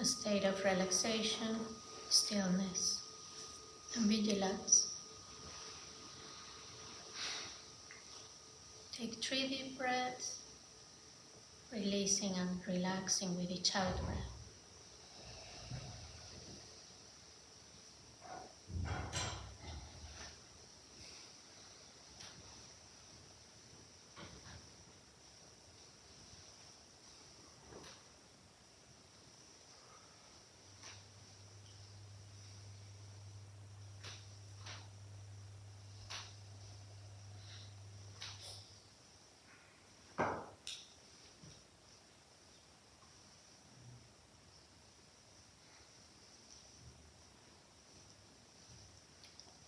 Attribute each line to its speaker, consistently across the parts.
Speaker 1: a state of relaxation, stillness, and vigilance. Take 3 deep breaths, releasing and relaxing with each out breath.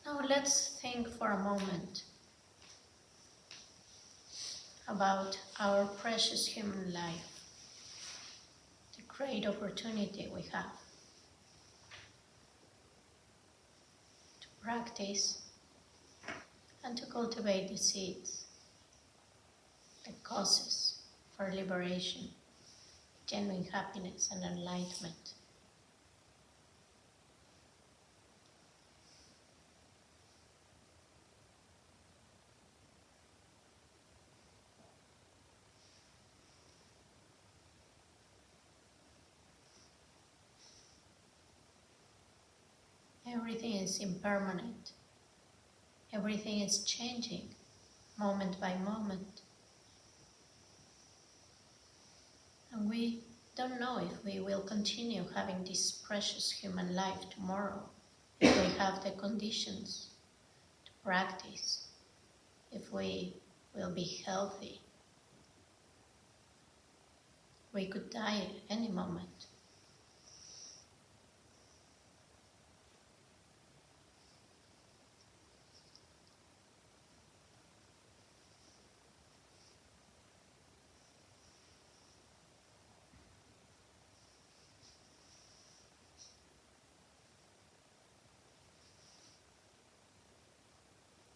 Speaker 1: Now let's think for a moment about our precious human life, the great opportunity we have to practice and to cultivate the seeds, the causes for liberation, genuine happiness and enlightenment. Everything is impermanent. Everything is changing moment by moment. And we don't know if we will continue having this precious human life tomorrow, if we have the conditions to practice, if we will be healthy. We could die any moment.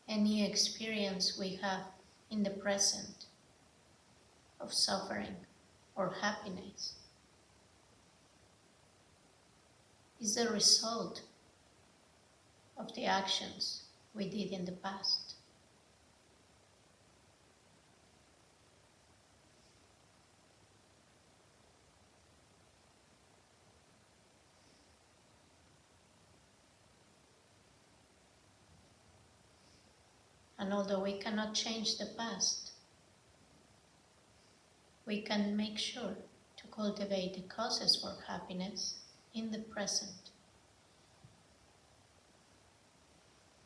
Speaker 1: Any experience we have in the present of suffering or happiness is the result of the actions we did in the past. And although we cannot change the past, we can make sure to cultivate the causes for happiness in the present.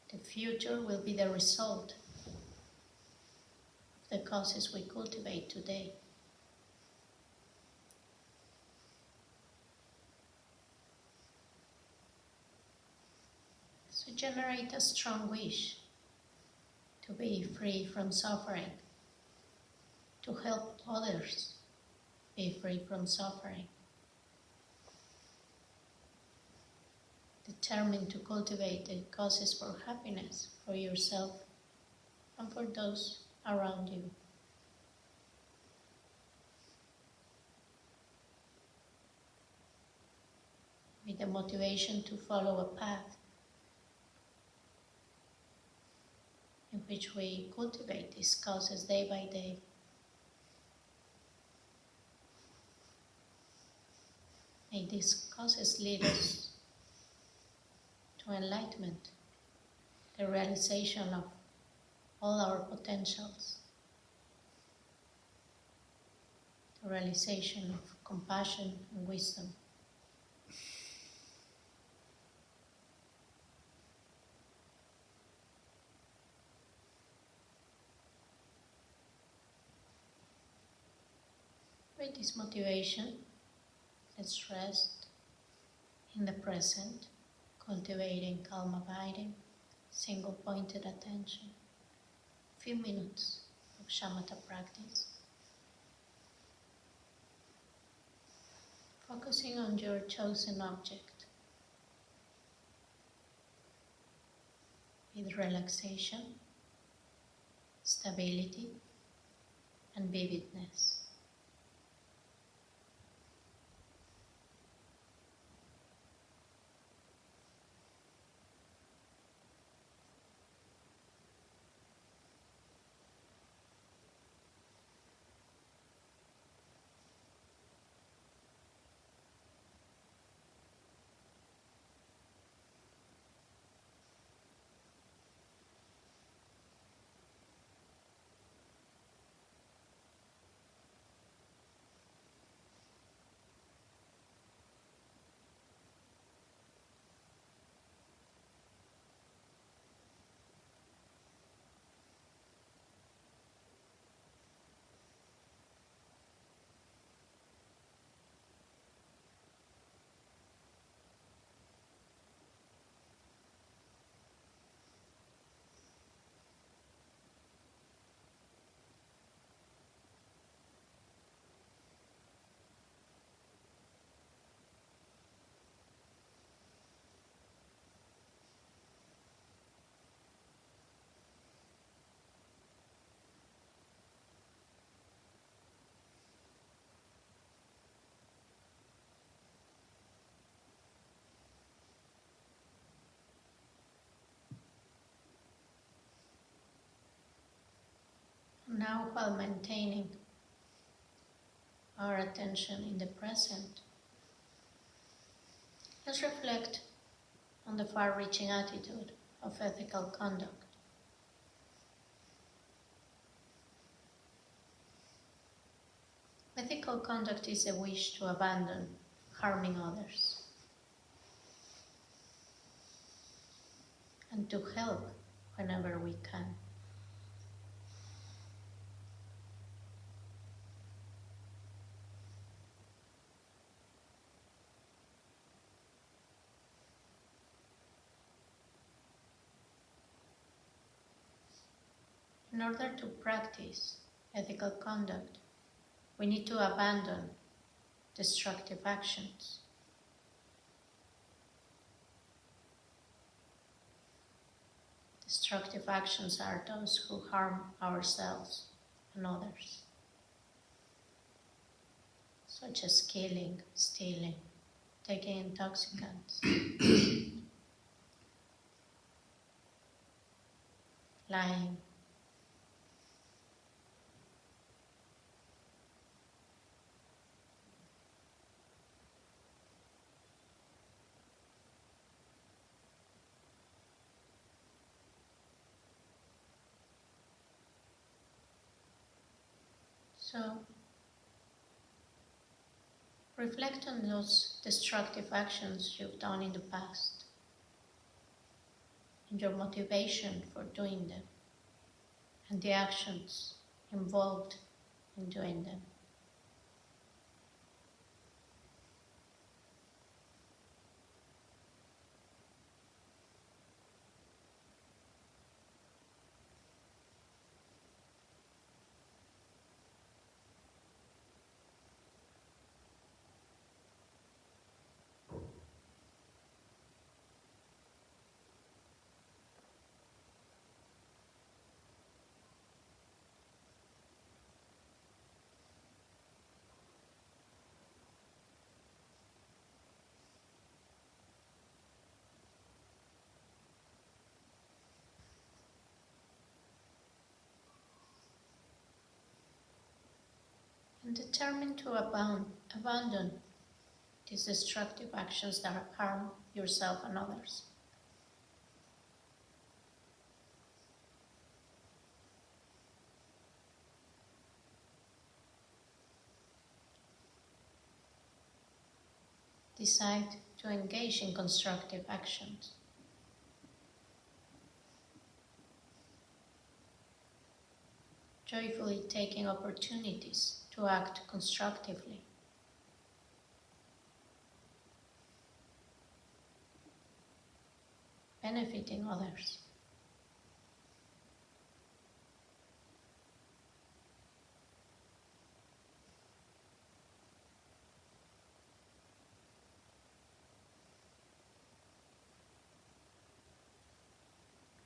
Speaker 1: The future will be the result of the causes we cultivate today. So generate a strong wish to be free from suffering, to help others be free from suffering. Determined to cultivate the causes for happiness for yourself and for those around you. With the motivation to follow a path in which we cultivate these causes day by day. May these causes lead us to enlightenment, the realization of all our potentials, the realization of compassion and wisdom. With this motivation, let's rest in the present, cultivating calm abiding, single-pointed attention, a few minutes of Shamatha practice, focusing on your chosen object with relaxation, stability, and vividness. Now, while maintaining our attention in the present, let's reflect on the far-reaching attitude of ethical conduct. Ethical conduct is a wish to abandon harming others and to help whenever we can. In order to practice ethical conduct, we need to abandon destructive actions. Destructive actions are those who harm ourselves and others, such as killing, stealing, taking intoxicants, lying. So, reflect on those destructive actions you've done in the past and your motivation for doing them and the actions involved in doing them. And determine to abandon these destructive actions that harm yourself and others. Decide to engage in constructive actions. Joyfully taking opportunities to act constructively. Benefiting others.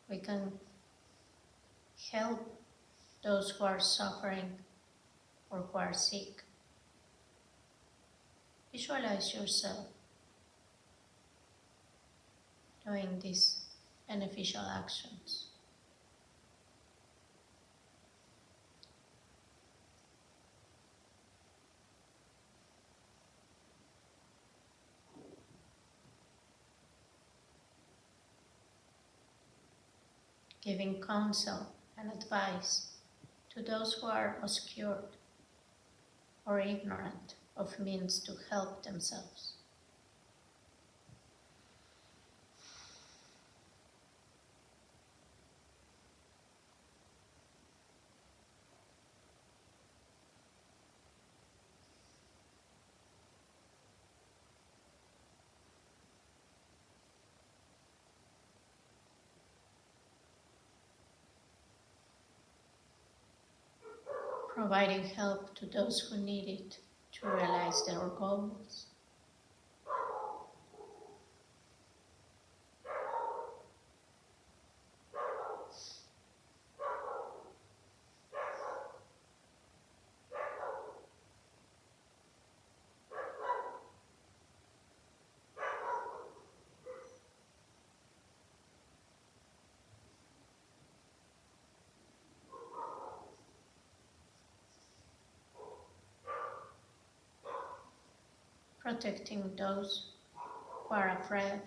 Speaker 1: We can help those who are suffering or who are sick. Visualize yourself doing these beneficial actions. Giving counsel and advice to those who are obscured or ignorant of means to help themselves. Providing help to those who need it to realize their goals. protecting those who are afraid,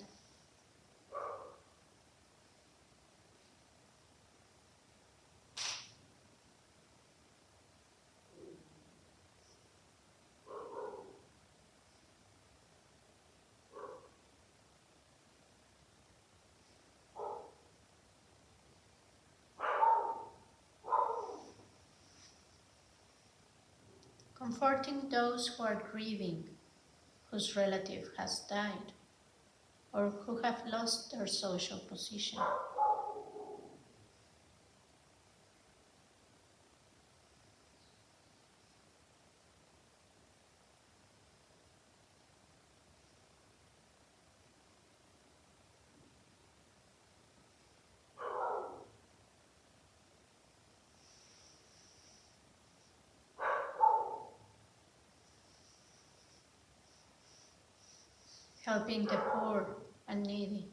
Speaker 1: comforting those who are grieving, whose relative has died, or who have lost their social position. Helping the poor and needy,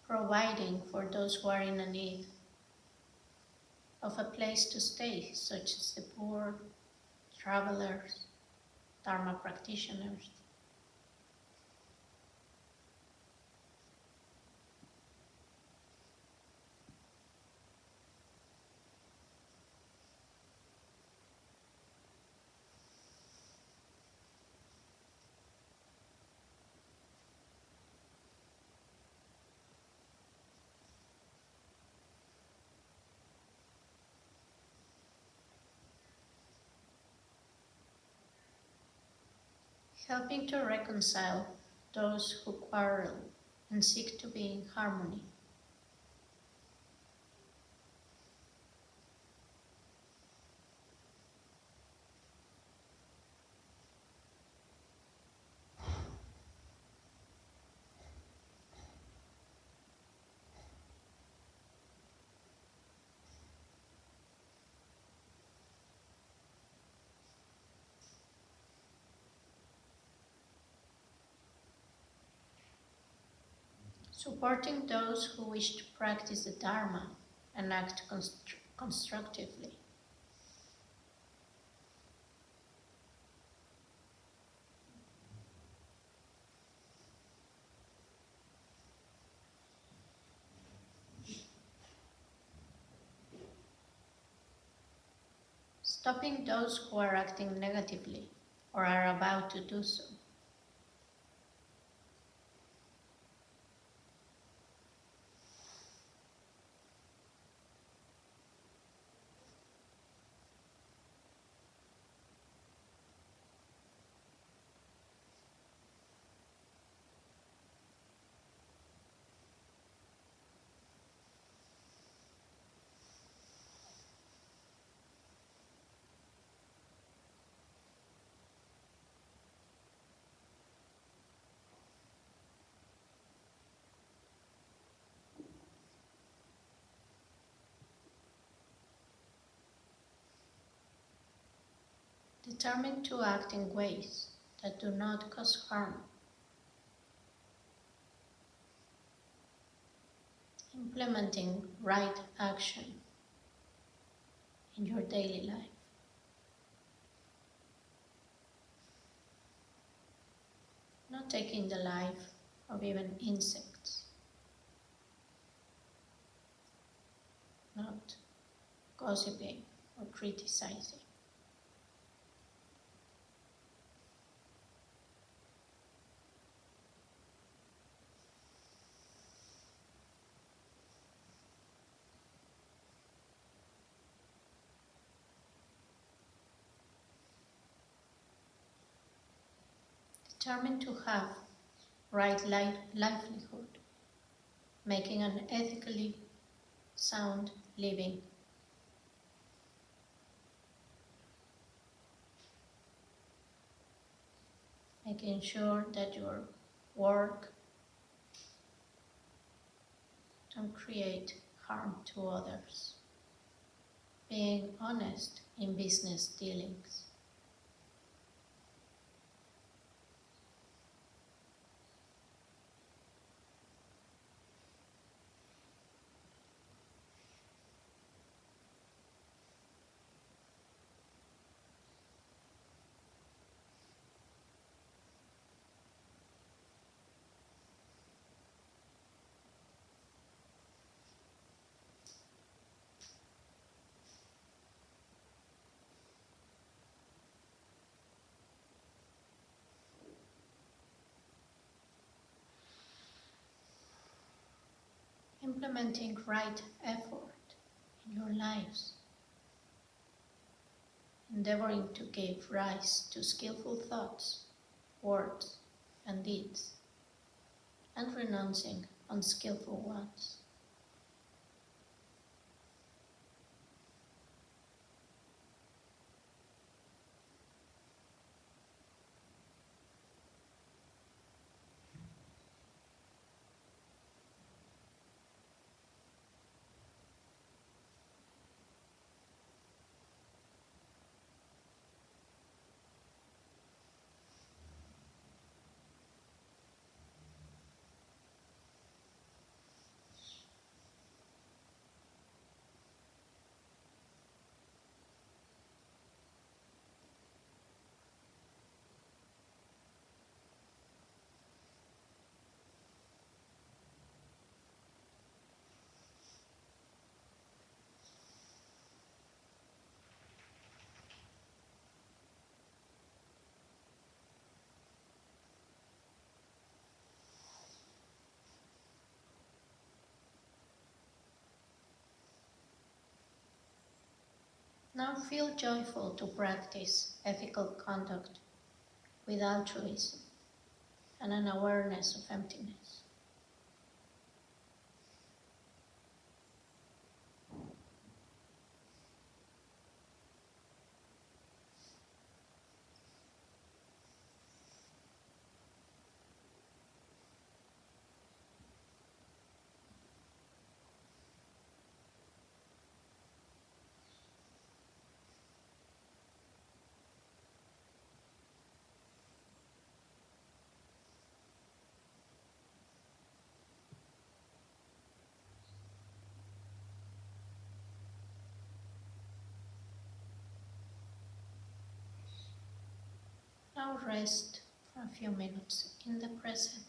Speaker 1: providing for those who are in a need of a place to stay, such as the poor, travelers, Dharma practitioners. Helping to reconcile those who quarrel and seek to be in harmony. Supporting those who wish to practice the Dharma and act constructively. Stopping those who are acting negatively or are about to do so. Determined to act in ways that do not cause harm. Implementing right action in your daily life. Not taking the life of even insects. Not gossiping or criticizing. Determined to have right livelihood, making an ethically sound living. Making sure that your work don't create harm to others, being honest in business dealings. Implementing right effort in your lives, endeavoring to give rise to skillful thoughts, words, and deeds, and renouncing unskillful ones. Now feel joyful to practice ethical conduct with altruism and an awareness of emptiness. Now rest for a few minutes in the present.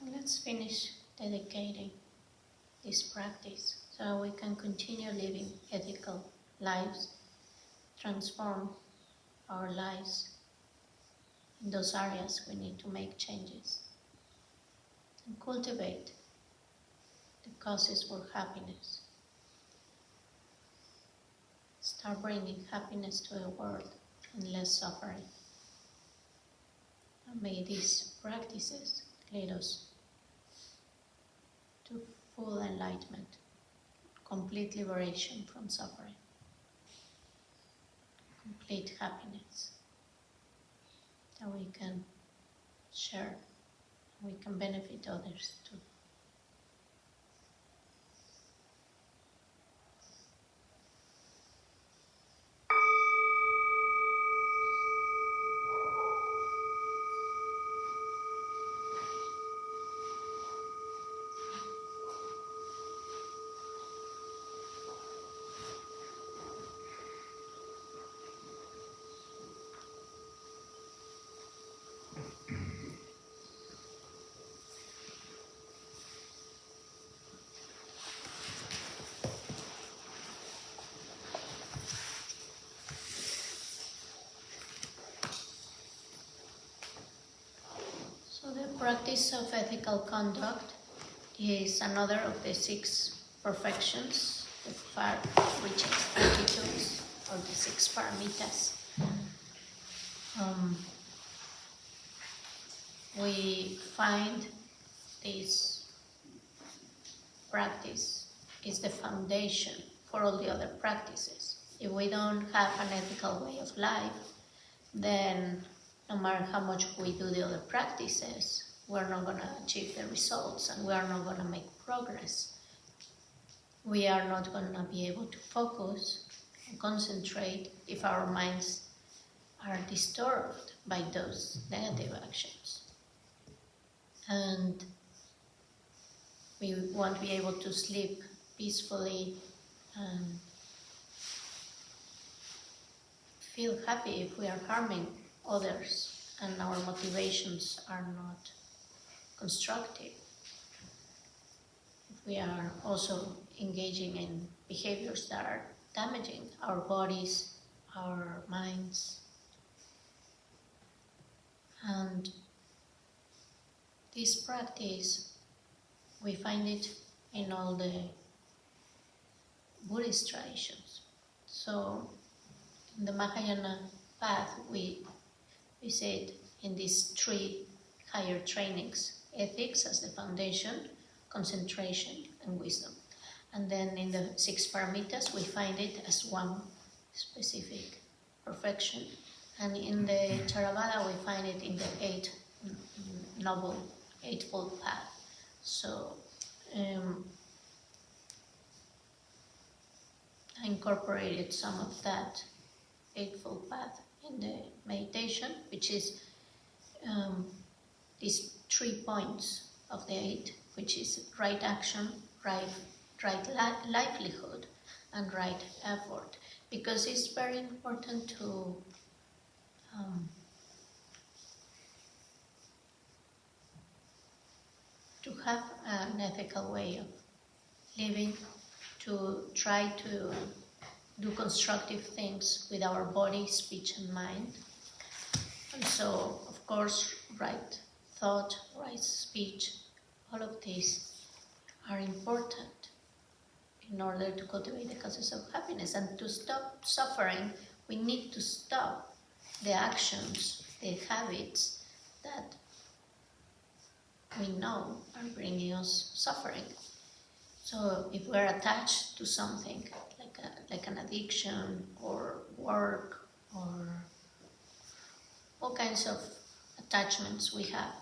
Speaker 1: And let's finish dedicating this practice so we can continue living ethical lives, transform our lives in those areas we need to make changes, and cultivate the causes for happiness start bringing happiness to the world and less suffering. And may these practices lead us to full enlightenment, complete liberation from suffering, complete happiness that we can share, we can benefit others too. So the practice of ethical conduct is another of the 6 perfections, the far-reaching attitudes, or the 6 paramitas. We find this practice is the foundation for all the other practices. If we don't have an ethical way of life, then no matter how much we do the other practices, we're not going to achieve the results and we are not going to make progress. We are not going to be able to focus and concentrate if our minds are disturbed by those negative actions. And we won't be able to sleep peacefully and feel happy if we are harming others and our motivations are not constructive. If we are also engaging in behaviors that are damaging our bodies, our minds. And this practice, we find it in all the Buddhist traditions. So in the Mahayana path, we say it in these 3 higher trainings: ethics as the foundation, concentration, and wisdom. And then in the 6 paramitas, we find it as one specific perfection. And in the Theravada, we find it in the 8 noble, eightfold path. So I incorporated some of that eightfold path in the meditation, which is these 3 points of the 8, which is right action, right livelihood, and right effort. Because it's very important to have an ethical way of living, to try to do constructive things with our body, speech, and mind. And so, of course, right thought, right speech, all of these are important in order to cultivate the causes of happiness. And to stop suffering, we need to stop the actions, the habits that we know are bringing us suffering. So if we're attached to something like an addiction or work or all kinds of attachments we have,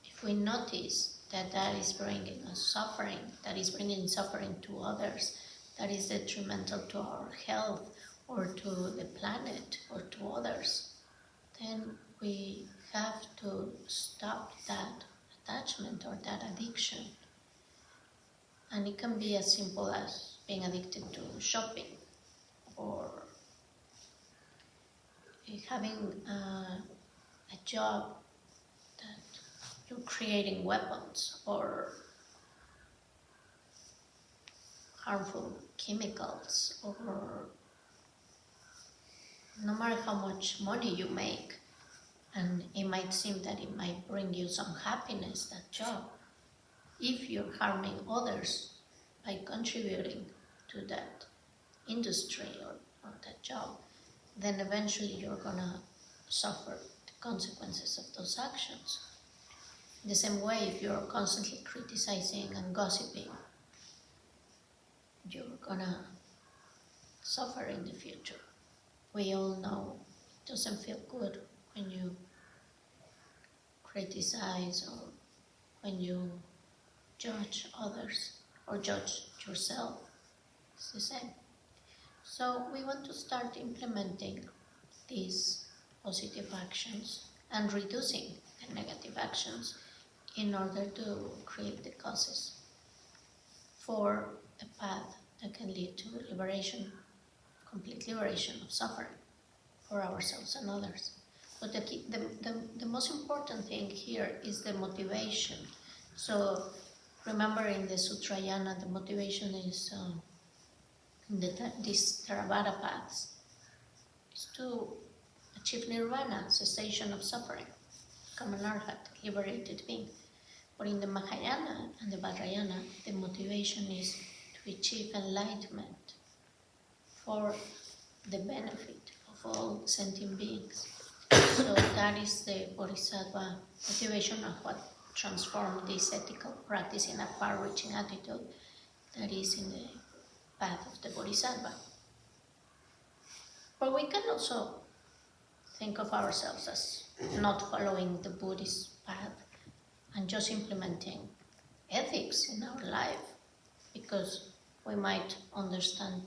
Speaker 1: if we notice that that is bringing us suffering, that is bringing suffering to others, that is detrimental to our health or to the planet or to others, then we have to stop that attachment or that addiction. And it can be as simple as being addicted to shopping or having a job that you're creating weapons or harmful chemicals, or no matter how much money you make, and it might seem that it might bring you some happiness, that job, if you're harming others by contributing to that, industry or that job, then eventually you're gonna suffer the consequences of those actions. In the same way, if you're constantly criticizing and gossiping, you're gonna suffer in the future. We all know it doesn't feel good when you criticize or when you judge others or judge yourself. It's the same. So we want to start implementing these positive actions and reducing the negative actions in order to create the causes for a path that can lead to liberation, complete liberation of suffering for ourselves and others. But the most important thing here is the motivation. So remember in the Sutrayana, the motivation is these Theravada paths is to achieve nirvana, cessation of suffering, become an arhat, liberated being. But in the Mahayana and the Vajrayana, the motivation is to achieve enlightenment for the benefit of all sentient beings. So that is the Bodhisattva motivation of what transformed this ethical practice in a far-reaching attitude that is in the path of the Bodhisattva. But we can also think of ourselves as not following the Buddhist path and just implementing ethics in our life, because we might understand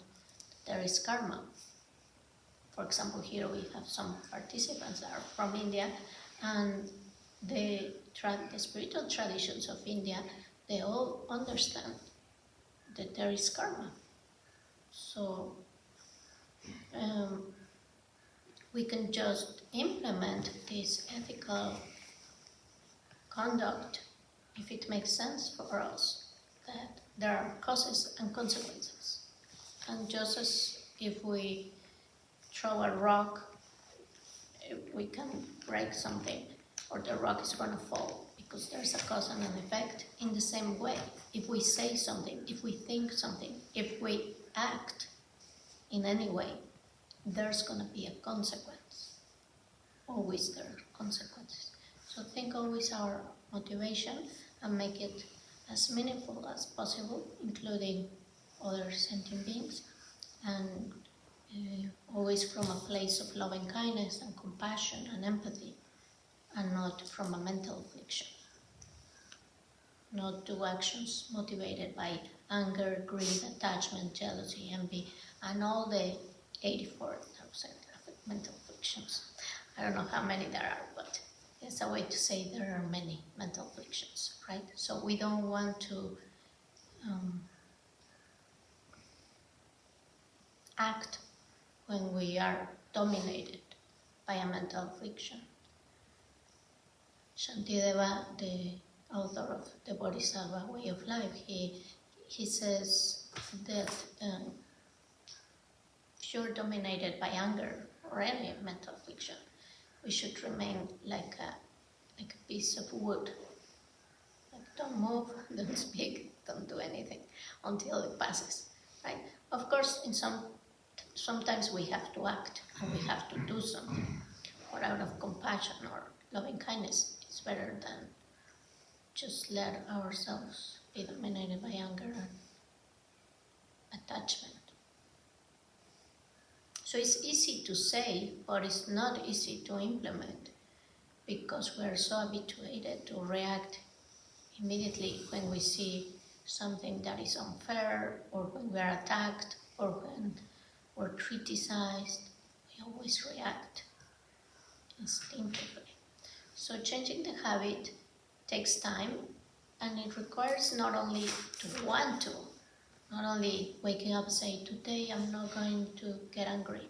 Speaker 1: that there is karma. For example, here we have some participants that are from India, and the spiritual traditions of India, they all understand that there is karma. So we can just implement this ethical conduct if it makes sense for us, that there are causes and consequences. And just as if we throw a rock, we can break something, or the rock is going to fall because there's a cause and an effect. In the same way, if we say something, if we think something, if we act in any way, there's going to be a consequence. Always there are consequences. So think always our motivation and make it as meaningful as possible, including other sentient beings, and always from a place of loving kindness and compassion and empathy, and not from a mental affliction. Not do actions motivated by anger, greed, attachment, jealousy, envy, and all the 84,000 mental afflictions. I don't know how many there are, but it's a way to say there are many mental afflictions, right? So we don't want to act when we are dominated by a mental affliction. Shantideva, the author of the Bodhisattva Way of Life, he says that if you're dominated by anger or any mental affliction, we should remain like a piece of wood. Like, don't move, don't speak, don't do anything until it passes, right? Of course, sometimes we have to act and we have to do something, or out of compassion or loving kindness. It's better than just let ourselves be dominated by anger and attachment. So it's easy to say, but it's not easy to implement, because we're so habituated to react immediately when we see something that is unfair, or when we are attacked, or when we're criticized. We always react instinctively. So changing the habit takes time, and it requires not only to want to, not only waking up and say, today I'm not going to get angry,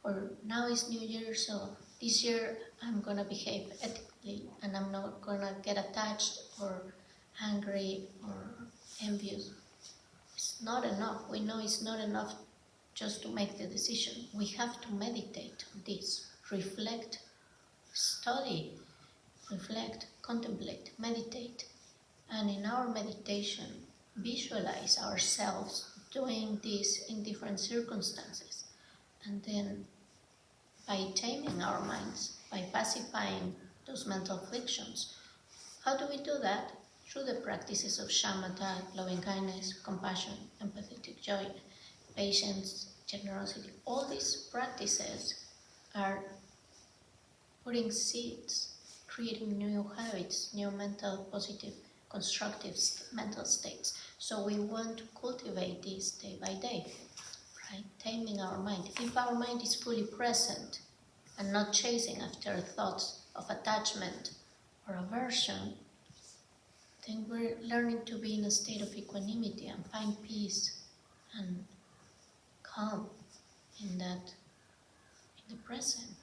Speaker 1: or now is New Year, so this year I'm going to behave ethically and I'm not going to get attached or angry or envious. It's not enough. We know it's not enough just to make the decision. We have to meditate on this, reflect, study, reflect, contemplate, meditate. And in our meditation, visualize ourselves doing this in different circumstances. And then by taming our minds, by pacifying those mental afflictions. How do we do that? Through the practices of shamatha, loving kindness, compassion, empathetic joy, patience, generosity. All these practices are putting seeds, creating new habits, new mental, positive, constructive mental states. So we want to cultivate this day by day, right? Taming our mind. If our mind is fully present and not chasing after thoughts of attachment or aversion, then we're learning to be in a state of equanimity and find peace and calm in the present.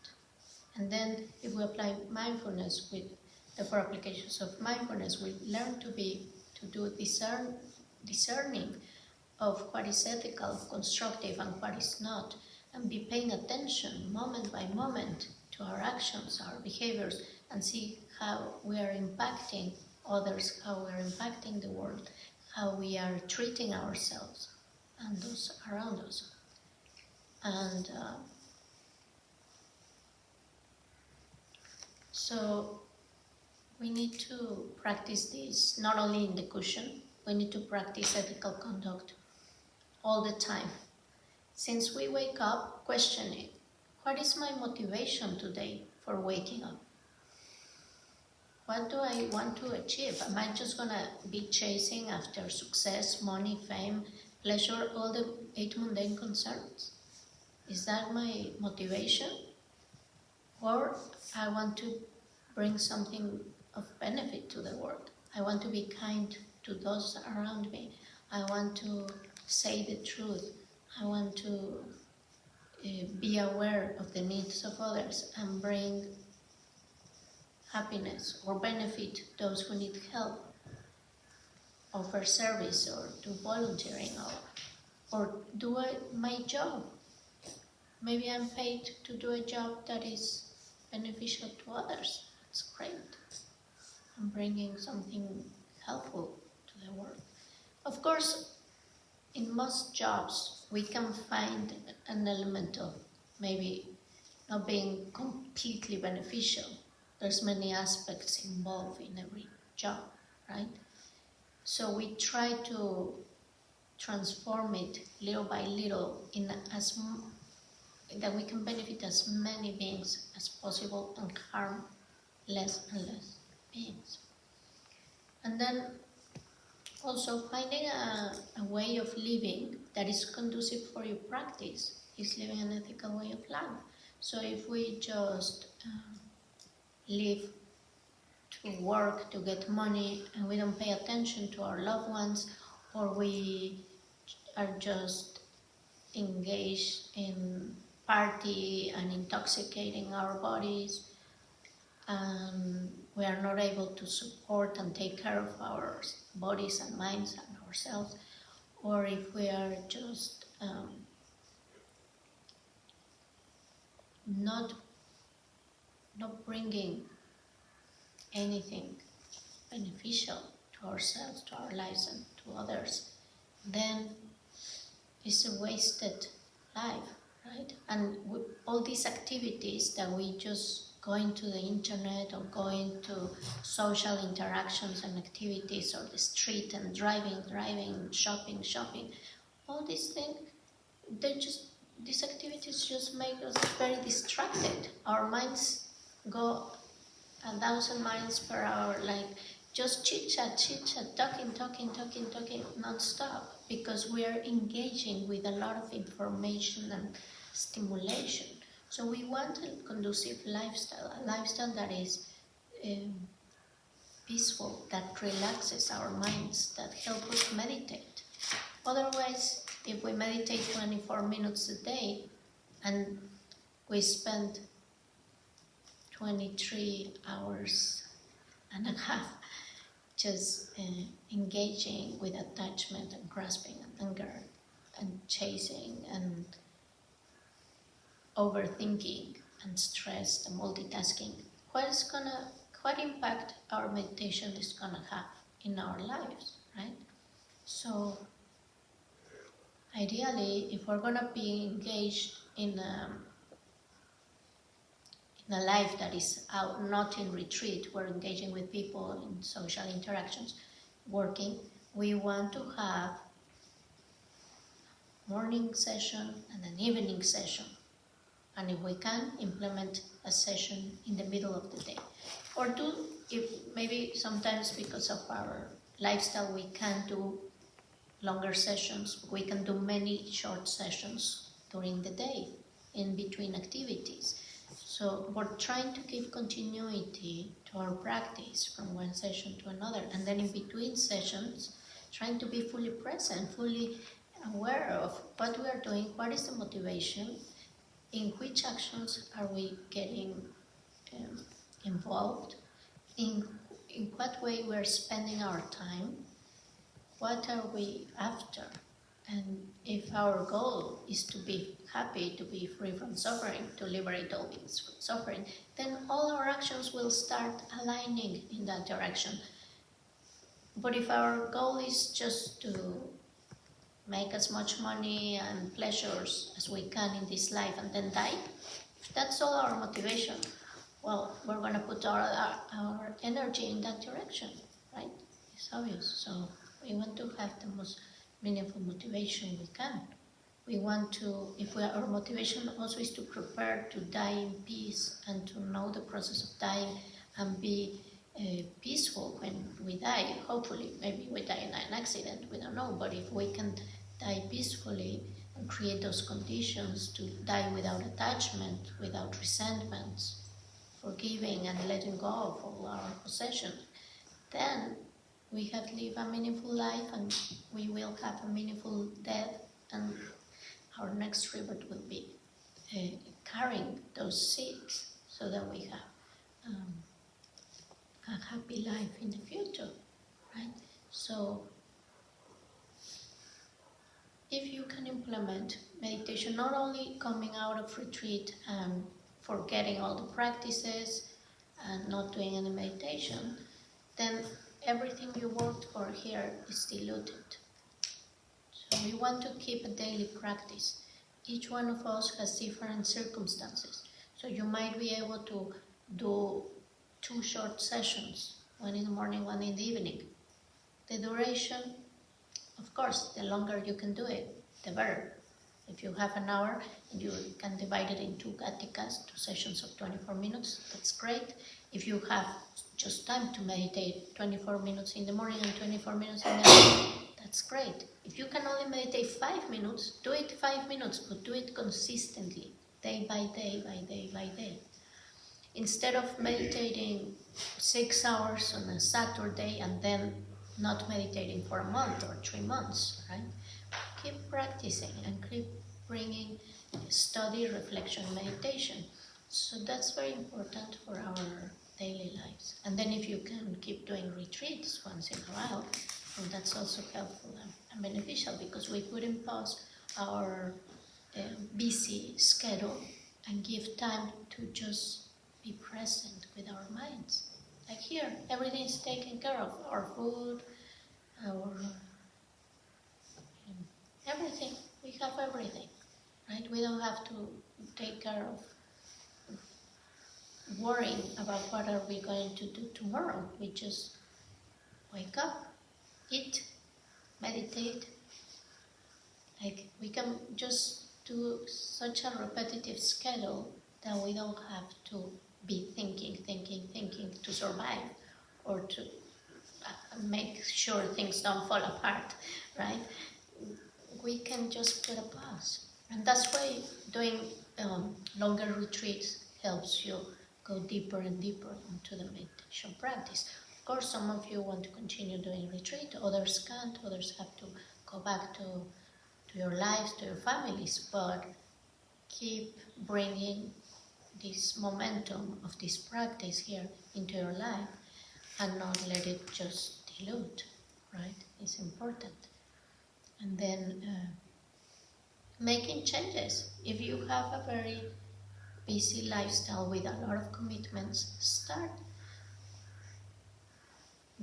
Speaker 1: And then if we apply mindfulness with the four applications of mindfulness, we learn to do discerning of what is ethical, constructive, and what is not, and be paying attention moment by moment to our actions, our behaviors, and see how we are impacting others, how we are impacting the world, how we are treating ourselves and those around us. And so we need to practice this not only in the cushion, we need to practice ethical conduct all the time. Since we wake up questioning, what is my motivation today for waking up? What do I want to achieve? Am I just going to be chasing after success, money, fame, pleasure, all the 8 mundane concerns? Is that my motivation? Or I want to bring something of benefit to the world. I want to be kind to those around me. I want to say the truth. I want to be aware of the needs of others and bring happiness or benefit those who need help, offer service or do volunteering or do my job. Maybe I'm paid to do a job that is beneficial to others. It's great. I'm bringing something helpful to the world. Of course, in most jobs, we can find an element of maybe not being completely beneficial. There's many aspects involved in every job, right? So we try to transform it little by little in that we can benefit as many beings as possible and harm less and less beings. And then also finding a way of living that is conducive for your practice is living an ethical way of life. So if we just live to work to get money and we don't pay attention to our loved ones, or we are just engaged in party and intoxicating our bodies, and we are not able to support and take care of our bodies and minds and ourselves, or if we are just not bringing anything beneficial to ourselves, to our lives and to others, then it's a wasted life, right? And all these activities that we just go into the internet or go into social interactions and activities or the street and driving, shopping, all these things, these activities just make us very distracted. Our minds go 1,000 miles per hour, like just chit-chat, talking, non-stop, because we are engaging with a lot of information and stimulation. So we want a conducive lifestyle, a lifestyle that is peaceful, that relaxes our minds, that helps us meditate. Otherwise, if we meditate 24 minutes a day and we spend 23 hours and a half just engaging with attachment and grasping and anger and chasing and overthinking and stress and multitasking, what impact our meditation is gonna have in our lives, right? So Ideally, if we're going to be engaged in a life that is out, not in retreat, we're engaging with people in social interactions, working, we want to have morning session and an evening session. And if we can, implement a session in the middle of the day. Or do, if maybe sometimes because of our lifestyle we can't do longer sessions, we can do many short sessions during the day in between activities. So we're trying to give continuity to our practice from one session to another, and then in between sessions trying to be fully present, fully aware of what we are doing, what is the motivation, in which actions are we getting involved, in what way we're spending our time, what are we after, and if our goal is to be happy, to be free from suffering, to liberate all beings from suffering, then all our actions will start aligning in that direction. But if our goal is just to make as much money and pleasures as we can in this life and then die, if that's all our motivation, well, we're going to put our energy in that direction, right? It's obvious. So we want to have the most meaningful motivation we can. We want to, our motivation also is to prepare to die in peace and to know the process of dying and be peaceful when we die. Hopefully, maybe we die in an accident, we don't know, but if we can die peacefully and create those conditions to die without attachment, without resentments, forgiving and letting go of all our possessions, then we have lived a meaningful life and we will have a meaningful death, and our next rebirth will be carrying those seeds so that we have a happy life in the future, right? So if you can implement meditation, not only coming out of retreat and forgetting all the practices and not doing any meditation, then everything you worked for here is diluted. So we want to keep a daily practice. Each one of us has different circumstances. So you might be able to do 2 short sessions, one in the morning, one in the evening. The duration, of course, the longer you can do it, the better. If you have an hour and you can divide it in 2 gatikas, 2 sessions of 24 minutes, that's great. If you have just time to meditate 24 minutes in the morning and 24 minutes in the evening, that's great. If you can only meditate 5 minutes, do it 5 minutes, but do it consistently, day by day, by day, by day. Instead of meditating 6 hours on a Saturday and then not meditating for a month or 3 months, right? Keep practicing and keep bringing study, reflection, meditation. So that's very important for our daily lives. And then if you can keep doing retreats once in a while, well, that's also helpful and beneficial, because we put in pause our busy schedule and give time to just be present with our minds. Like here, everything is taken care of. Our food, our everything. We have everything, right? We don't have to take care of worrying about what are we going to do tomorrow. We just wake up, eat, meditate. Like we can just do such a repetitive schedule that we don't have to be thinking to survive or to make sure things don't fall apart, right? We can just put a pause. And that's why doing longer retreats helps you go deeper and deeper into the meditation practice. Of course, some of you want to continue doing retreat, others can't, others have to go back to your lives, to your families, but keep bringing this momentum of this practice here into your life and not let it just dilute, right? It's important. And then making changes. If you have a very busy lifestyle with a lot of commitments, start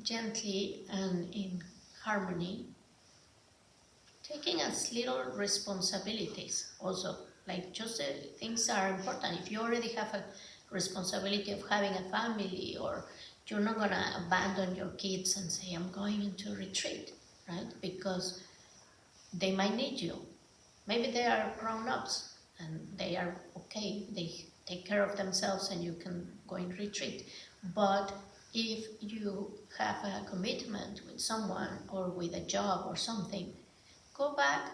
Speaker 1: gently and in harmony taking as little responsibilities also, like just the things that are important. If you already have a responsibility of having a family, or you're not going to abandon your kids and say, I'm going into retreat, right? Because they might need you. Maybe they are grown-ups and they are okay, they take care of themselves and you can go in retreat. But if you have a commitment with someone or with a job or something, go back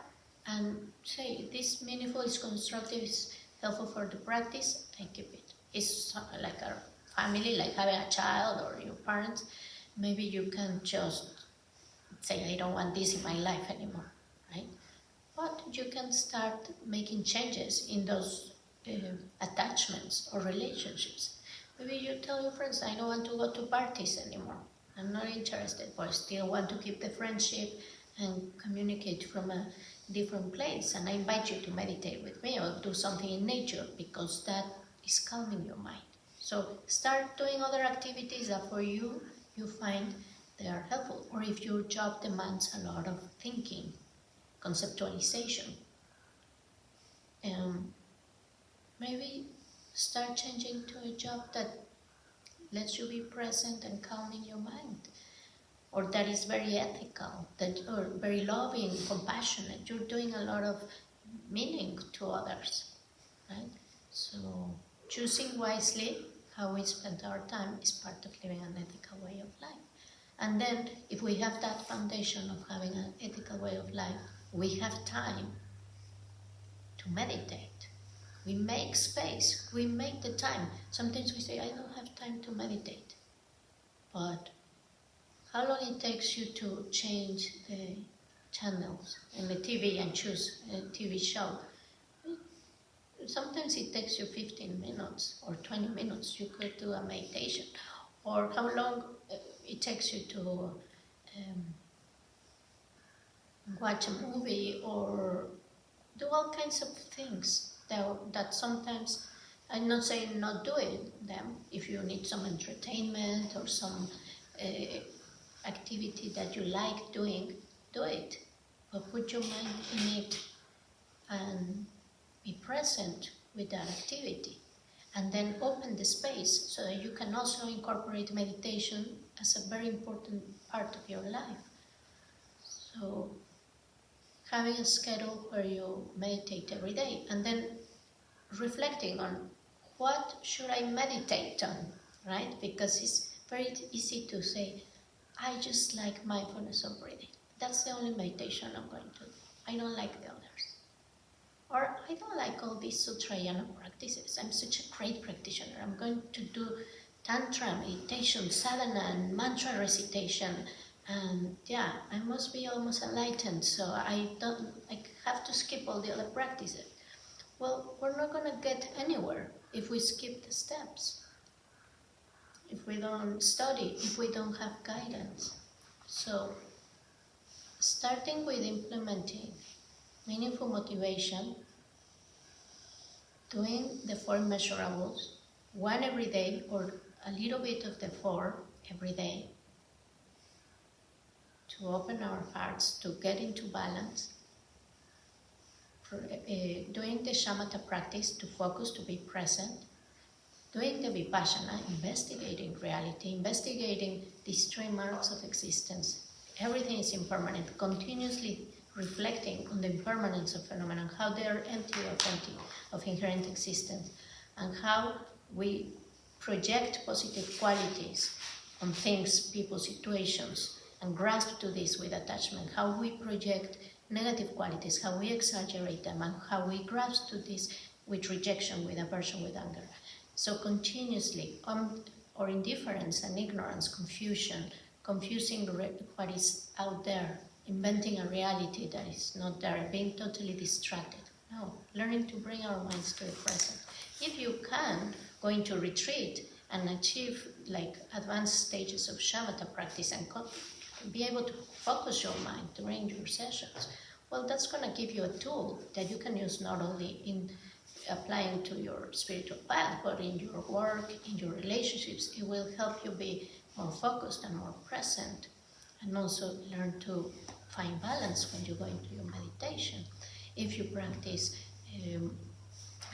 Speaker 1: and say, this meaningful, is constructive, is helpful for the practice, I keep it. It's like a family, like having a child or your parents. Maybe you can just say, I don't want this in my life anymore, right? But you can start making changes in those attachments or relationships. Maybe you tell your friends, I don't want to go to parties anymore. I'm not interested, but I still want to keep the friendship and communicate from a different place. And I invite you to meditate with me or do something in nature, because that is calming your mind. So start doing other activities that for you find they are helpful. Or if your job demands a lot of thinking, conceptualization, maybe start changing to a job that lets you be present and calm in your mind, or that is very ethical, or very loving, compassionate. You're doing a lot of meaning to others, right? So choosing wisely how we spend our time is part of living an ethical way of life. And then if we have that foundation of having an ethical way of life, we have time to meditate. We make space, we make the time. Sometimes we say, I don't have time to meditate. But how long it takes you to change the channels in the TV and choose a TV show? Sometimes it takes you 15 minutes or 20 minutes. You could do a meditation. Or how long it takes you to watch a movie or do all kinds of things that sometimes, I'm not saying not doing them. If you need some entertainment or some activity that you like doing, do it. But put your mind in it and be present with that activity. And then open the space so that you can also incorporate meditation as a very important part of your life. So having a schedule where you meditate every day, and then reflecting on what should I meditate on, right? Because it's very easy to say, I just like mindfulness of breathing. That's the only meditation I'm going to do. I don't like the others. Or I don't like all these sutrayana practices. I'm such a great practitioner. I'm going to do tantra, meditation, sadhana, and mantra recitation. And yeah, I must be almost enlightened, so I have to skip all the other practices. Well, we're not going to get anywhere if we skip the steps, if we don't study, if we don't have guidance. So, starting with implementing meaningful motivation, doing the 4 measurables, 1 every day or a little bit of the 4 every day, to open our hearts, to get into balance, doing the Shamatha practice, to focus, to be present, doing the vipashyana, investigating reality, investigating these 3 marks of existence. Everything is impermanent, continuously reflecting on the impermanence of phenomena, how they are empty of inherent existence, and how we project positive qualities on things, people, situations, and grasp to this with attachment, how we project negative qualities, how we exaggerate them, and how we grasp to this with rejection, with aversion, with anger. So continuously, or indifference and ignorance, confusion, confusing what is out there, inventing a reality that is not there, being totally distracted. No, learning to bring our minds to the present. If you can, go into retreat and achieve like advanced stages of Shamatha practice and be able to focus your mind during your sessions, well, that's going to give you a tool that you can use not only in applying to your spiritual path, but in your work, in your relationships. It will help you be more focused and more present, and also learn to find balance when you go into your meditation. If you practice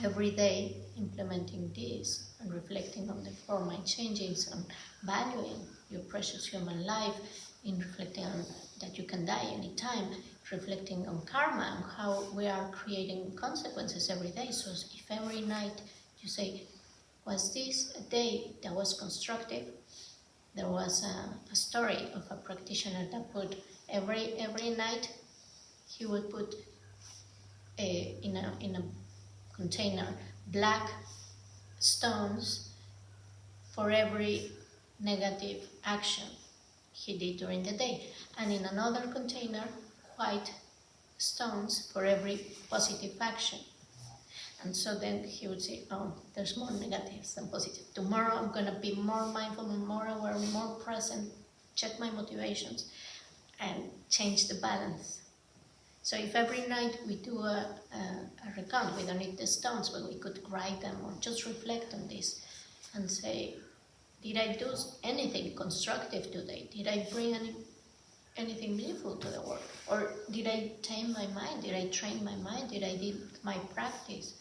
Speaker 1: every day implementing this and reflecting on the 4 mind changes and valuing your precious human life, in reflecting on that you can die anytime, reflecting on karma and how we are creating consequences every day. So if every night you say, was this a day that was constructive? There was a story of a practitioner that put every night he would put in a container black stones for every negative action he did during the day, and in another container white stones for every positive action. And so then he would say, oh, there's more negatives than positive. Tomorrow I'm going to be more mindful, more aware, more present, check my motivations, and change the balance. So if every night we do a recount, we don't need the stones, but we could write them or just reflect on this and say, did I do anything constructive today? Did I bring anything meaningful to the world? Or did I tame my mind? Did I train my mind? Did I do my practice?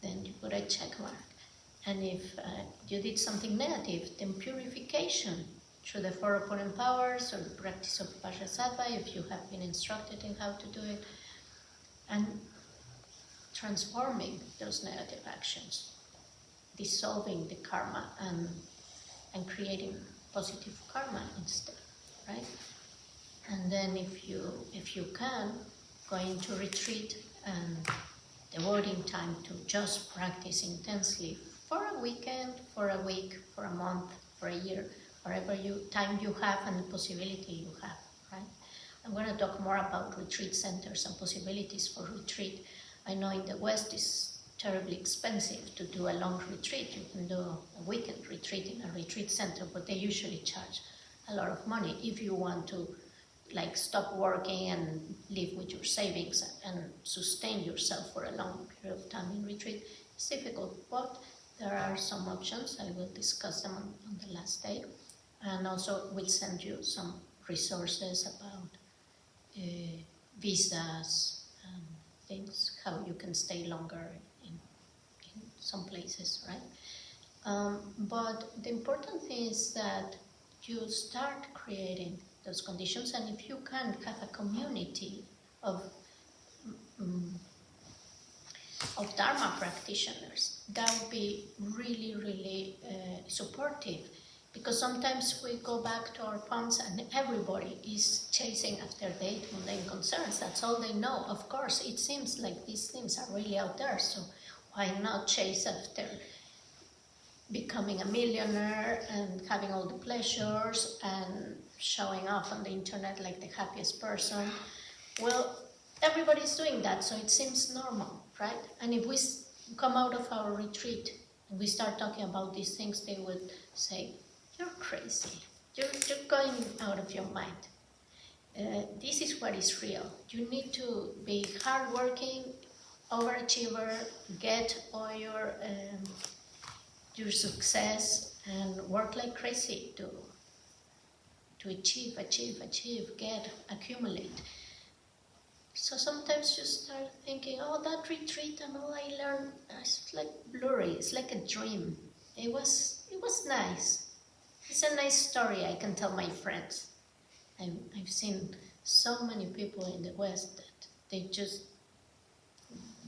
Speaker 1: Then you put a check mark. And if you did something negative, then purification through the 4 opponent powers or the practice of vipashyana, if you have been instructed in how to do it, and transforming those negative actions, dissolving the karma and creating positive karma instead, right? And then if you can, go into retreat and devoting time to just practice intensely for a weekend, for a week, for a month, for a year, whatever time you have and the possibility you have, right? I'm going to talk more about retreat centers and possibilities for retreat. I know in the West it's terribly expensive to do a long retreat. You can do a weekend retreat in a retreat center, but they usually charge a lot of money if you want to stop working and live with your savings and sustain yourself for a long period of time in retreat. It's difficult, but there are some options. I will discuss them on the last day. And also we'll send you some resources about visas and things, how you can stay longer in some places, right? But the important thing is that you start creating those conditions, and if you can have a community of Dharma practitioners, that would be really, really supportive, because sometimes we go back to our ponds and everybody is chasing after their mundane concerns. That's all they know. Of course, it seems like these things are really out there, so why not chase after becoming a millionaire and having all the pleasures and showing off on the internet like the happiest person? Well, everybody's doing that, so it seems normal, right? And if we come out of our retreat and we start talking about these things, they would say, you're crazy. You're going out of your mind. This is what is real. You need to be hardworking, overachiever, get all your success and work like crazy to achieve, get, accumulate. So sometimes you start thinking, oh, that retreat and all I learned, it's like blurry, it's like a dream. It was nice. It's a nice story I can tell my friends. I've seen so many people in the West that they just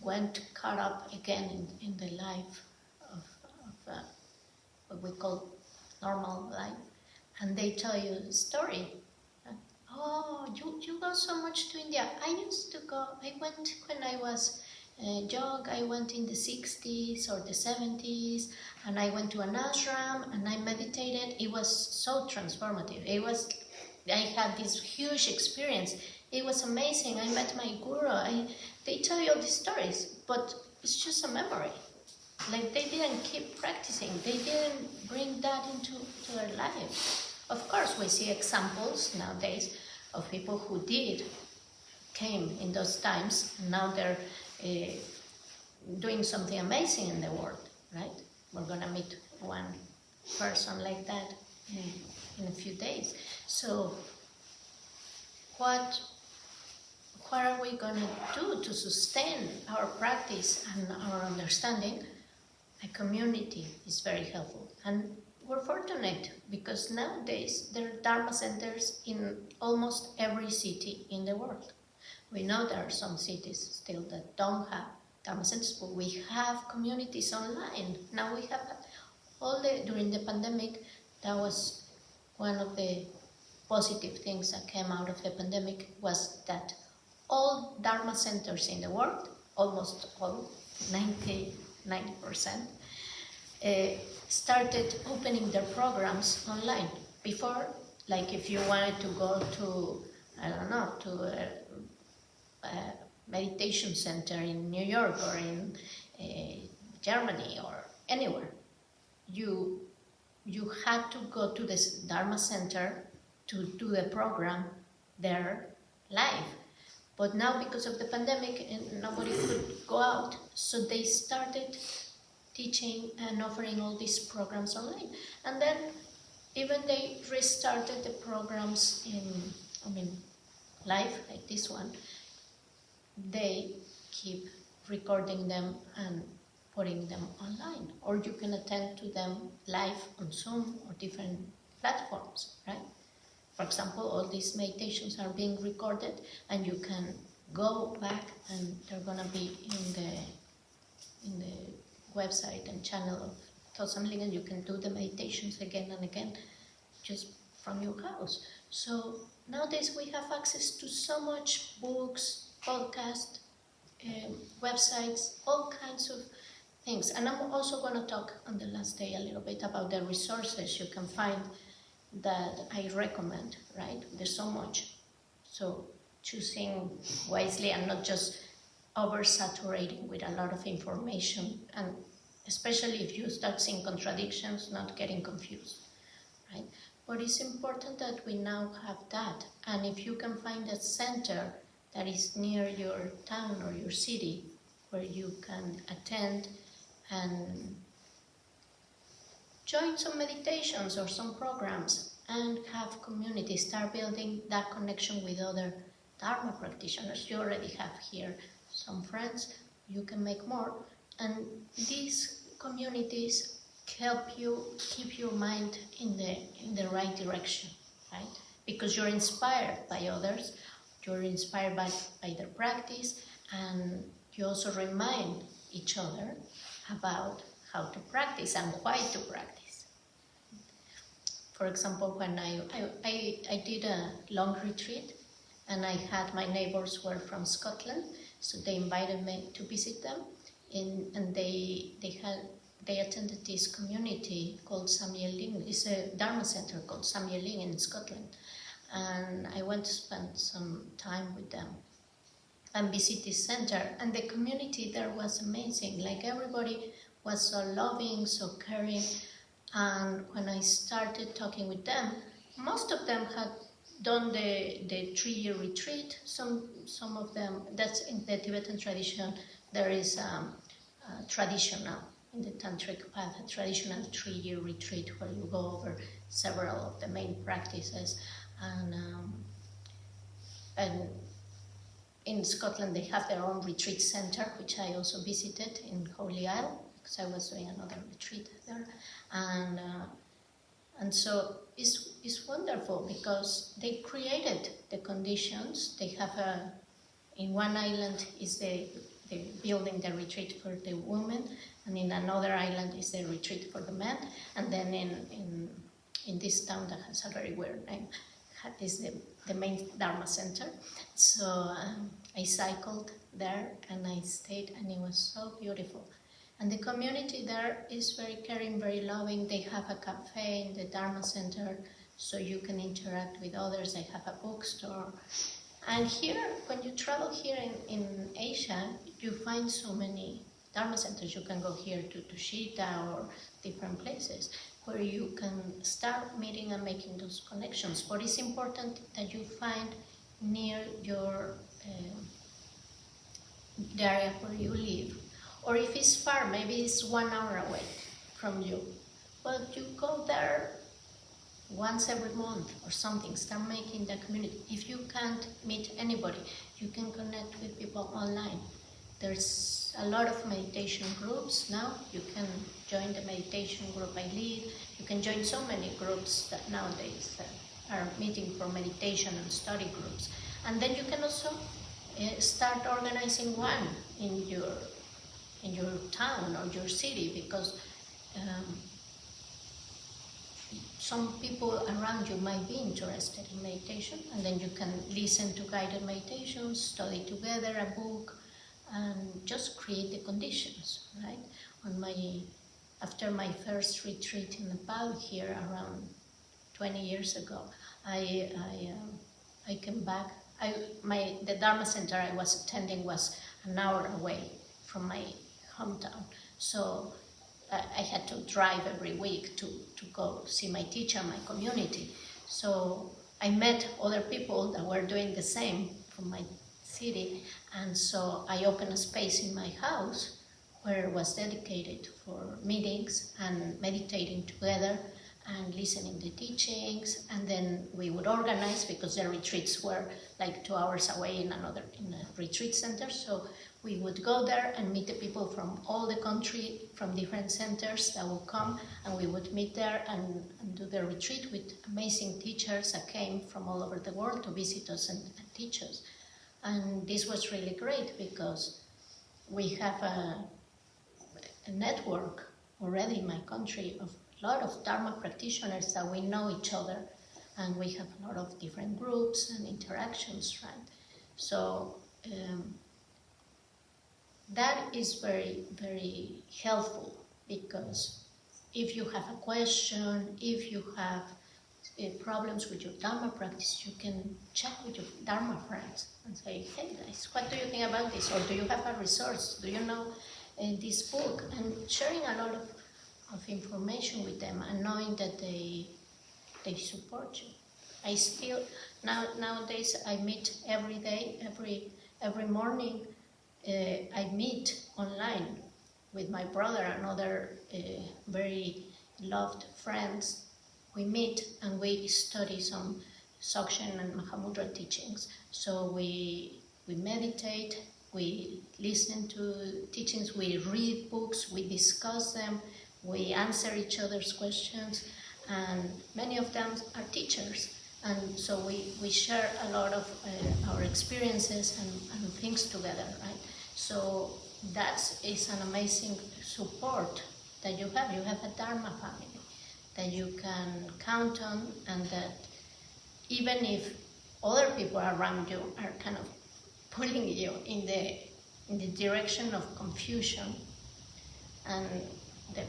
Speaker 1: went caught up again in the life of what we call normal life, and they tell you a story. Oh, you go so much to India. I used to go. I went when I was young. I went in the 60s or the 70s, and I went to an ashram and I meditated. It was so transformative. I had this huge experience. It was amazing. I met my guru. They tell you all these stories, but it's just a memory. Like, they didn't keep practicing. They didn't bring that into their lives. Of course, we see examples nowadays of people who came in those times, and now they're doing something amazing in the world, right? We're going to meet one person like that in a few days. So what what are we going to do to sustain our practice and our understanding? A community is very helpful. And we're fortunate because nowadays there are Dharma centers in almost every city in the world. We know there are some cities still that don't have Dharma centers, but we have communities online. Now we have during the pandemic, that was one of the positive things that came out of the pandemic, was that all Dharma centers in the world, almost all, 99%, started opening their programs online. Before, like if you wanted to go to, I don't know, to a meditation center in New York or in Germany or anywhere, you had to go to this Dharma center to do the program there live. But now, because of the pandemic, nobody could go out, so they started teaching and offering all these programs online. And then even they restarted the programs live, like this one. They keep recording them and putting them online. Or you can attend to them live on Zoom or different platforms, right? For example, all these meditations are being recorded, and you can go back, and they're gonna be in the website and channel of Thosamling, and you can do the meditations again and again, just from your house. So nowadays we have access to so much books, podcasts, websites, all kinds of things. And I'm also going to talk on the last day a little bit about the resources you can find that I recommend, right? There's so much. So choosing wisely and not just oversaturating with a lot of information, and especially if you start seeing contradictions, not getting confused, right? But it's important that we now have that. And if you can find a center that is near your town or your city where you can attend and join some meditations or some programs and have community, start building that connection with other Dharma practitioners. You already have here some friends, you can make more. And these communities help you keep your mind in the right direction, right? Because you're inspired by others, you're inspired by their practice, and you also remind each other about how to practice and why to practice. For example, when I did a long retreat, and I had my neighbors were from Scotland, so they invited me to visit them, and they attended this community called Samyeling. It's a Dharma center called Samyeling in Scotland, and I went to spend some time with them and visit this center. And the community there was amazing. Like, everybody was so loving, so caring. And when I started talking with them, most of them had done the 3-year retreat. Some of them, that's in the Tibetan tradition, there is traditional, in the tantric path, a traditional 3-year retreat where you go over several of the main practices. And in Scotland they have their own retreat center, which I also visited in Holy Isle, because I was doing another retreat there. And so it's wonderful because they created the conditions. They have in one island is the building the retreat for the women, and in another island is the retreat for the men, and then in this town that has a very weird name is the main Dharma center. So I cycled there and I stayed, and it was so beautiful. And the community there is very caring, very loving. They have a cafe in the Dharma center, so you can interact with others. They have a bookstore. And here, when you travel here in Asia, you find so many Dharma centers. You can go here to Tushita or different places where you can start meeting and making those connections. But it's important that you find near your the area where you live. Or if it's far, maybe it's 1 hour away from you. But you go there once every month or something, start making the community. If you can't meet anybody, You can connect with people online. There's a lot of meditation groups now. You can join the meditation group I lead. You can join so many groups that nowadays are meeting for meditation and study groups. And then you can also start organizing one in your town or your city, because some people around you might be interested in meditation, and then you can listen to guided meditations, study together a book, and just create the conditions, right? After my first retreat in Nepal here around 20 years ago, I came back. The Dharma center I was attending was an hour away from my hometown, so I had to drive every week to go see my teacher, my community. So I met other people that were doing the same from my city, and so I opened a space in my house where it was dedicated for meetings and meditating together and listening to teachings, and then we would organize, because the retreats were like 2 hours away in a retreat center, so we would go there and meet the people from all the country, from different centers that would come, and we would meet there and do the retreat with amazing teachers that came from all over the world to visit us and teach us. And this was really great, because we have a network already in my country of a lot of Dharma practitioners that we know each other, and we have a lot of different groups and interactions, right? So that is very, very helpful, because if you have a question, if you have problems with your Dharma practice, you can chat with your Dharma friends and say, hey guys, what do you think about this? Or do you have a resource? Do you know this book? And sharing a lot of information with them, and knowing that they support you. I still, nowadays I meet every day, every morning. I meet online with my brother and other very loved friends. We meet and we study some Dzogchen and Mahamudra teachings. So we meditate, we listen to teachings, we read books, we discuss them, we answer each other's questions, and many of them are teachers. And so we share a lot of our experiences and things together, right? So that is an amazing support that you have. You have a Dharma family that you can count on, and that even if other people around you are kind of pulling you in the direction of confusion and the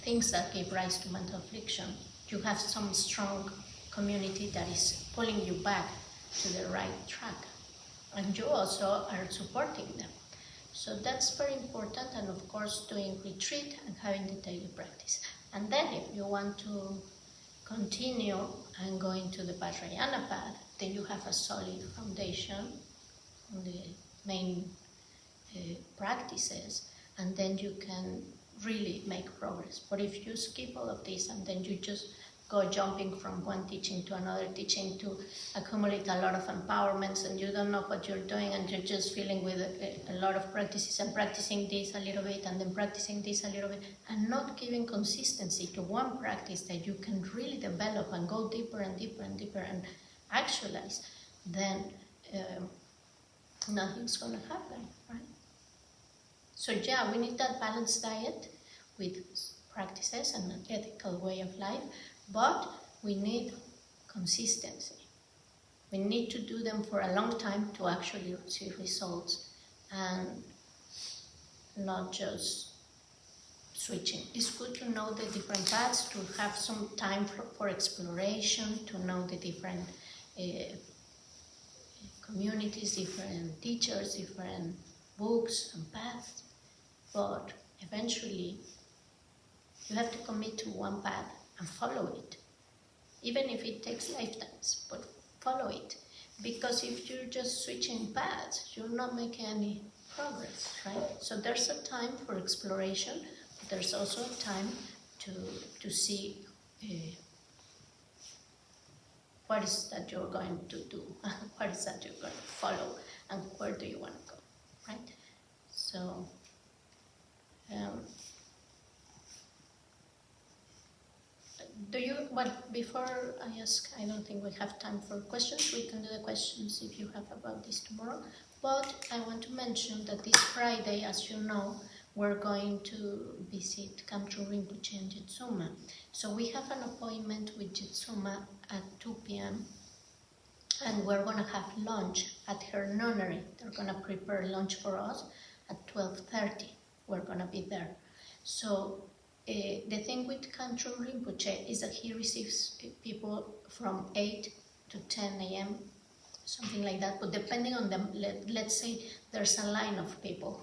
Speaker 1: things that give rise to mental affliction, you have some strong community that is pulling you back to the right track, and you also are supporting them. So that's very important, and of course doing retreat and having the daily practice. And then if you want to continue and go into the vipashyana path, then you have a solid foundation on the main practices, and then you can really make progress. But if you skip all of this and then you just go jumping from one teaching to another teaching to accumulate a lot of empowerments, and you don't know what you're doing, and you're just feeling with a lot of practices and practicing this a little bit and then practicing this a little bit, and not giving consistency to one practice that you can really develop and go deeper and deeper and deeper and actualize, then nothing's going to happen, right? So yeah, we need that balanced diet with practices and an ethical way of life, but we need consistency. We need to do them for a long time to actually see results, and not just switching. It's good to know the different paths, to have some time for exploration, to know the different communities, different teachers, different books and paths, but eventually you have to commit to one path and follow it, even if it takes lifetimes, but follow it. Because if you're just switching paths, you're not making any progress, right? So there's a time for exploration, but there's also a time to see what is that you're going to do, what is that you're going to follow, and where do you want to go, right? So, before I ask, I don't think we have time for questions. We can do the questions if you have about this tomorrow. But I want to mention that this Friday, as you know, we're going to visit Kamchu Rinpoche and Jitsuma. So we have an appointment with Jitsuma at 2 p.m. and we're going to have lunch at her nunnery. They're going to prepare lunch for us at 12:30. We're going to be there. So the thing with Kamchu Rinpoche is that he receives people from 8 to 10 a.m., something like that. But depending on them, let's say there's a line of people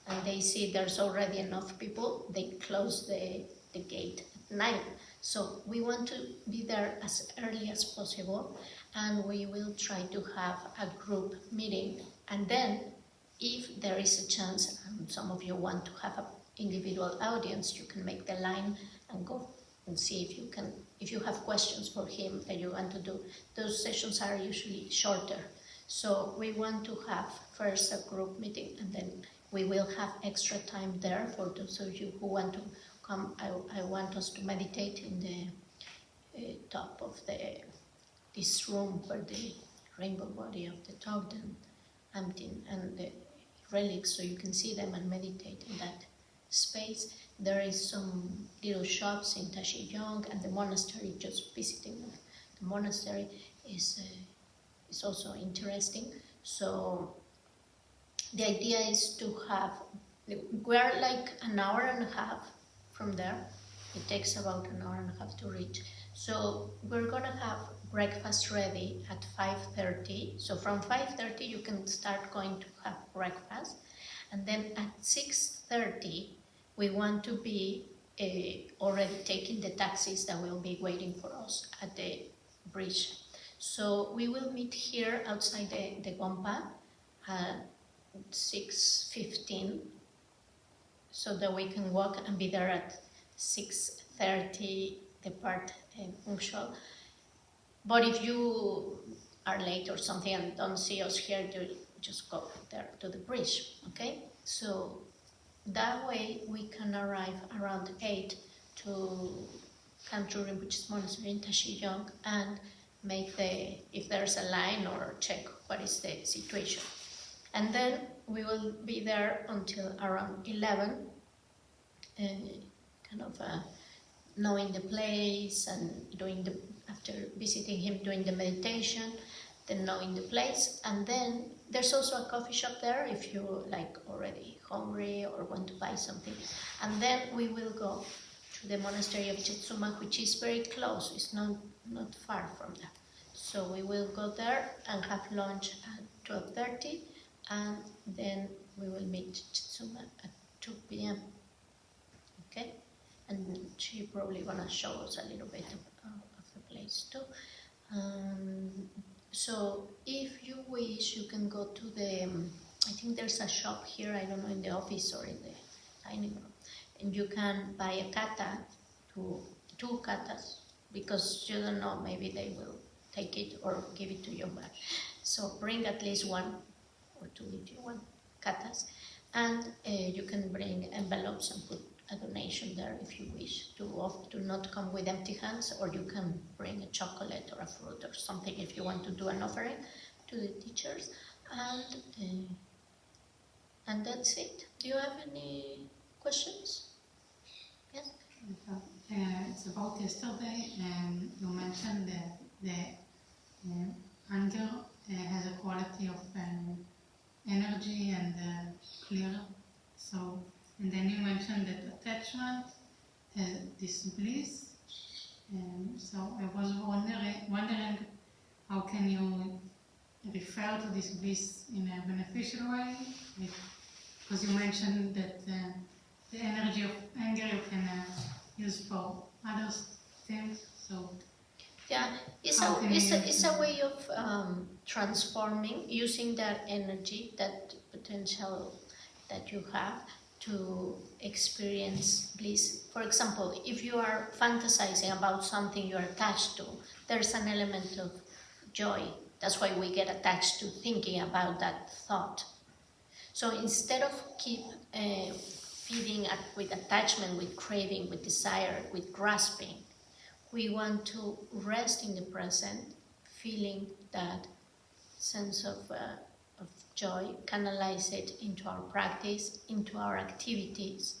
Speaker 1: and they see there's already enough people, they close the gate at 9. So we want to be there as early as possible, and we will try to have a group meeting. And then if there is a chance and some of you want to have an individual audience, you can make the line and go and see if you have questions for him that you want to do. Those sessions are usually shorter. So we want to have first a group meeting, and then we will have extra time there for those of you who want to come. I want us to meditate in the top of this room where the rainbow body of the Togden, Amtin, and the relics, so you can see them and meditate in that space. There is some little shops in Tashiyong, and the monastery, just visiting the monastery is also interesting. So the idea is to have, we're like an hour and a half from there. It takes about an hour and a half to reach. So we're gonna have breakfast ready at 5:30. So from 5:30 you can start going to have breakfast. And then at 6:30 we want to be already taking the taxis that will be waiting for us at the bridge. So we will meet here outside the Gompa at 6:15, so that we can walk and be there at 6:30, depart punctual. But if you are late or something and don't see us here, you just go there to the bridge, okay? So that way we can arrive around 8 to Kamchu Rinpoche's monastery in Tashiyong and make if there's a line, or check what is the situation. And then we will be there until around 11, kind of knowing the place and after visiting him, doing the meditation, then knowing the place. And then there's also a coffee shop there if you like already hungry or want to buy something. And then we will go to the monastery of Jitsuma, which is very close. It's not far from there. So we will go there and have lunch at 12:30, and then we will meet Jitsuma at 2 p.m. Okay? And she probably gonna show us a little bit of the place too. So if you wish, you can go to I think there's a shop here, I don't know, in the office or in the dining room, and you can buy a kata, two katas, because you don't know, maybe they will take it or give it to you back. So bring at least one or two if you want katas, and you can bring envelopes and put a donation there if you wish to not come with empty hands, or you can bring a chocolate or a fruit or something if you want to do an offering to the teachers, and that's it. Do you have any questions? Yes?
Speaker 2: It's about yesterday, you mentioned that the anger has a quality of energy and clear. So, and then you mentioned that attachment, this bliss. So I was wondering how can you refer to this bliss in a beneficial way? Because you mentioned that the energy of anger you can use for other things. So
Speaker 1: yeah, it's a way of transforming, using that energy, that potential that you have to experience bliss. For example, if you are fantasizing about something you're attached to, there's an element joy. That's why we get attached to thinking about that thought. So instead of keep feeding with attachment, with craving, with desire, with grasping, we want to rest in the present, feeling that sense of joy, canalize it into our practice, into our activities.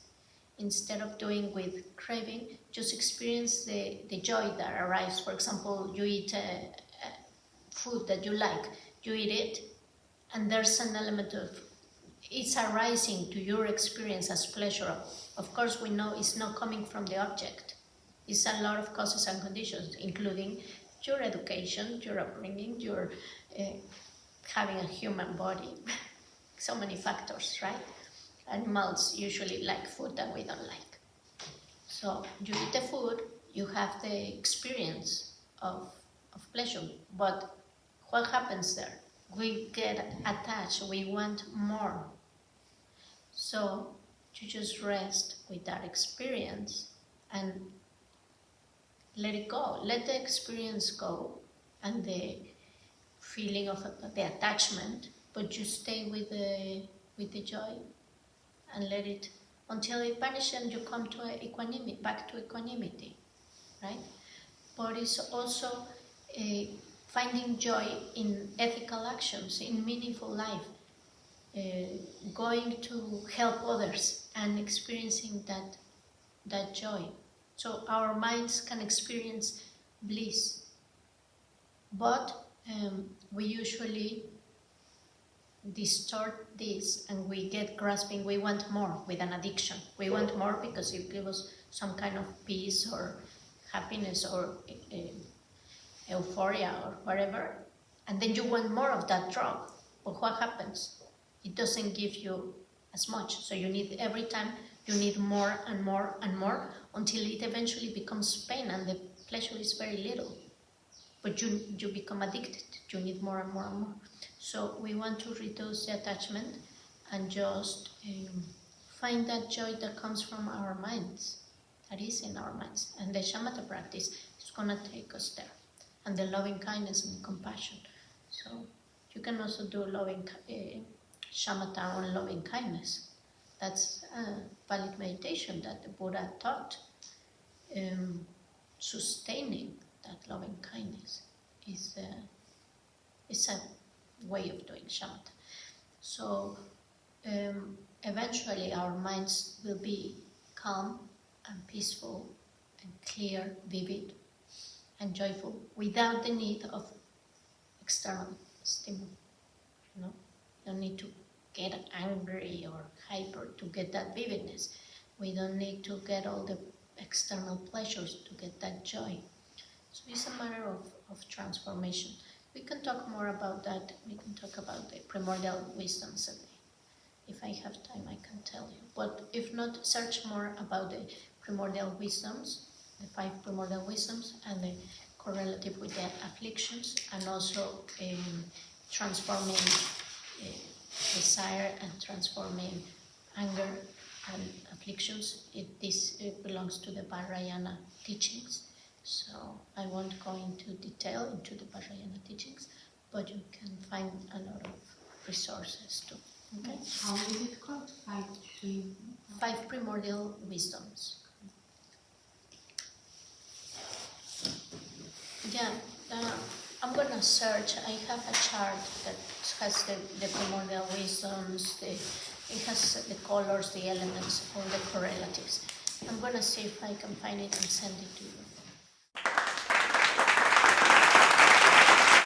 Speaker 1: Instead of doing with craving, just experience the joy that arrives. For example, you eat food that you like, you eat it, and there's an element of it's arising to your experience as pleasurable. Of course, we know it's not coming from the object. It's a lot of causes and conditions, including your education, your upbringing, your having a human body. So many factors, right? Animals usually like food that we don't like. So you eat the food, you have the experience of pleasure, but what happens there? We get attached, we want more. So you just rest with that experience and let it go. Let the experience go and the feeling of the attachment, but you stay with the joy and let it until it vanishes and you come to equanimity, back to equanimity, right? But it's also finding joy in ethical actions, in meaningful life, going to help others and experiencing that joy. So our minds can experience bliss, but we usually distort this and we get grasping. We want more with an addiction. We want more because it gives us some kind of peace or happiness or euphoria or whatever, and then you want more of that drug. But what happens? It doesn't give you as much. So you need, every time you need more and more and more until it eventually becomes pain and the pleasure is very little. But you become addicted. You need more and more and more. So we want to reduce the attachment and just find that joy that comes from our minds, that is in our minds. And the Shamatha practice is going to take us there. And the loving kindness and compassion. So you can also do loving Shamatha on loving kindness. That's a valid meditation that the Buddha taught. Sustaining that loving kindness is a way of doing Shamatha. So eventually our minds will be calm and peaceful and clear, vivid and joyful without the need of external stimuli. You don't need to get angry or hyper to get that vividness. We don't need to get all the external pleasures to get that joy. So it's a matter of transformation. We can talk more about that. We can talk about the primordial wisdoms. And if I have time, I can tell you. But if not, search more about the primordial wisdoms, the 5 primordial wisdoms, and the correlative with the afflictions, and also transforming desire and transforming anger and afflictions. This belongs to the Vipashyana teachings. So I won't go into detail into the Vipashyana teachings, but you can find a lot of resources too. Okay?
Speaker 2: How is it called?
Speaker 1: 5 primordial wisdoms. Yeah, I'm gonna search. I have a chart that has the primordial wisdoms. It has the colors, the elements, all the correlatives. I'm gonna see if I can find it and send it to you.